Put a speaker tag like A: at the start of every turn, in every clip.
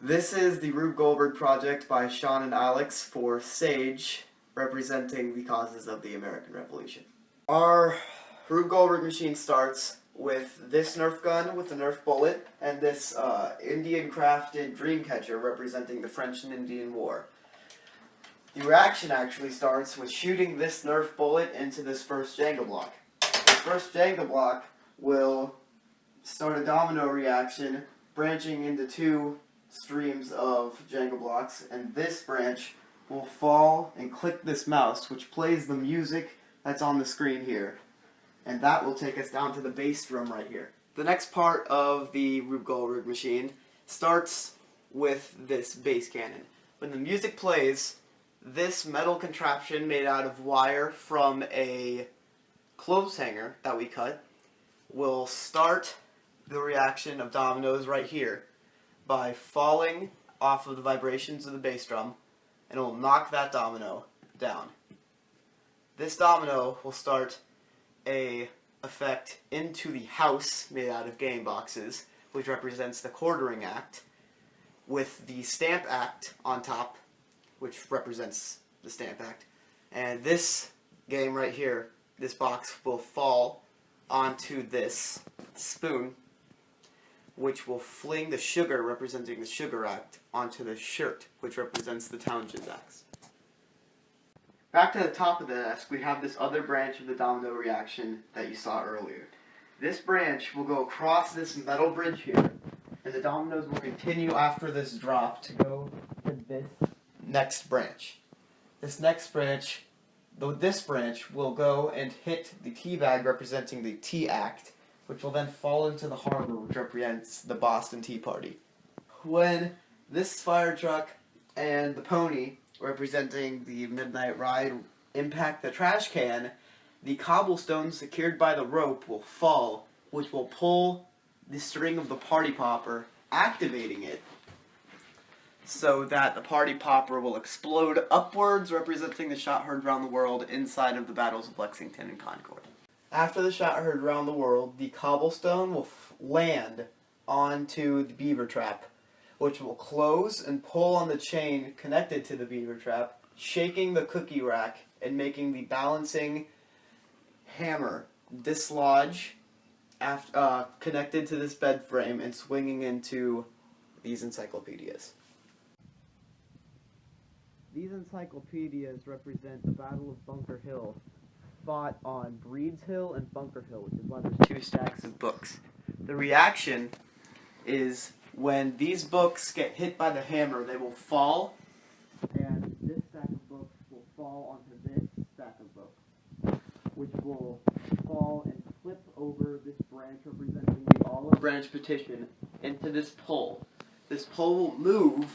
A: This is the Rube Goldberg project by Sean and Alex for Sage, representing the causes of the American Revolution. Our Rube Goldberg machine starts with this Nerf gun with a Nerf bullet and this Indian-crafted dream catcher representing the French and Indian War. The reaction actually starts with shooting this Nerf bullet into this first Jenga block. This first Jenga block will start a domino reaction branching into two streams of Jenga blocks, and this branch will fall and click this mouse, which plays the music that's on the screen here. And that will take us down to the bass drum right here. The next part of the Rube Goldberg machine starts with this bass cannon. When the music plays, this metal contraption made out of wire from a clothes hanger that we cut will start the reaction of dominoes right here by falling off of the vibrations of the bass drum, and it will knock that domino down. This domino will start a effect into the house made out of game boxes, which represents the quartering act, with the stamp act on top, which represents the stamp act. And this game right here, this box will fall onto this spoon, which will fling the sugar, representing the sugar act, onto the shirt, which represents the Townsend axe. Back to the top of the desk, we have this other branch of the domino reaction that you saw earlier. This branch will go across this metal bridge here, and the dominoes will continue after this drop to go to this next branch. This next branch, this branch will go and hit the tea bag representing the tea act, which will then fall into the harbor, which represents the Boston Tea Party. When this fire truck and the pony, representing the Midnight Ride, impact the trash can, the cobblestones secured by the rope will fall, which will pull the string of the party popper, activating it, so that the party popper will explode upwards, representing the shot heard around the world inside of the battles of Lexington and Concord. After the shot heard around the world, the cobblestone will land onto the beaver trap, which will close and pull on the chain connected to the beaver trap, shaking the cookie rack and making the balancing hammer dislodge connected to this bed frame and swinging into these encyclopedias. These encyclopedias represent the Battle of Bunker Hill, fought on Breed's Hill and Bunker Hill, which is why there's two stacks of books. The reaction is when these books get hit by the hammer, they will fall, and this stack of books will fall onto this stack of books, which will fall and flip over this branch representing the olive branch petition into this pole. This pole will move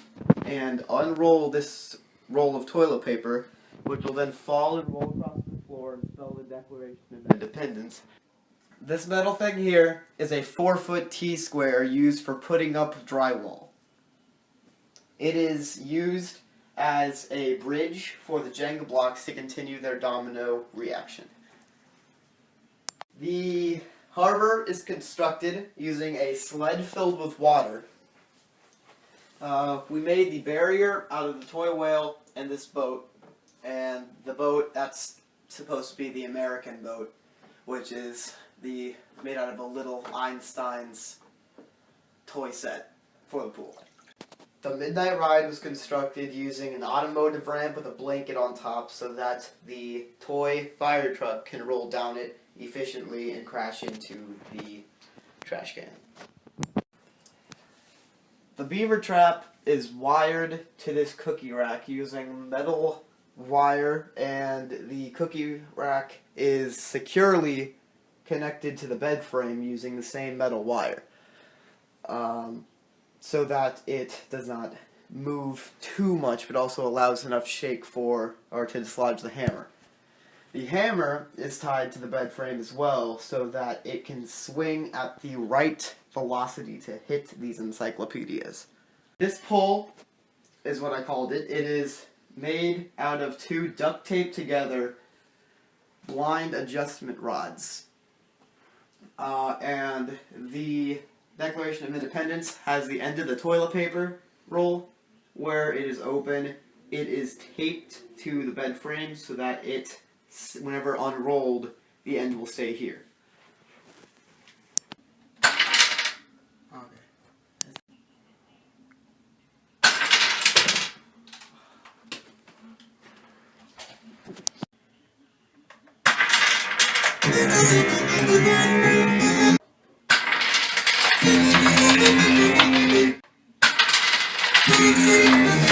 A: and unroll this roll of toilet paper, which will then fall and roll across the floor and spell the Declaration of Independence. This metal thing here is a 4-foot T-square used for putting up drywall. It is used as a bridge for the Jenga blocks to continue their domino reaction. The harbor is constructed using a sled filled with water. We made the barrier out of the toy whale and this boat, and the boat, that's supposed to be the American boat, which is made out of a little Einstein's toy set for the pool. The Midnight Ride was constructed using an automotive ramp with a blanket on top so that the toy fire truck can roll down it efficiently and crash into the trash can. The beaver trap is wired to this cookie rack using metal wire, and the cookie rack is securely connected to the bed frame using the same metal wire, so that it does not move too much, but also allows enough shake to dislodge the hammer. The hammer is tied to the bed frame as well, so that it can swing at the right velocity to hit these encyclopedias. This pole is what I called it. It is made out of two duct taped together blind adjustment rods. And the Declaration of Independence has the end of the toilet paper roll. Where it is open, it is taped to the bed frame so that it, whenever unrolled, the end will stay here. Okay.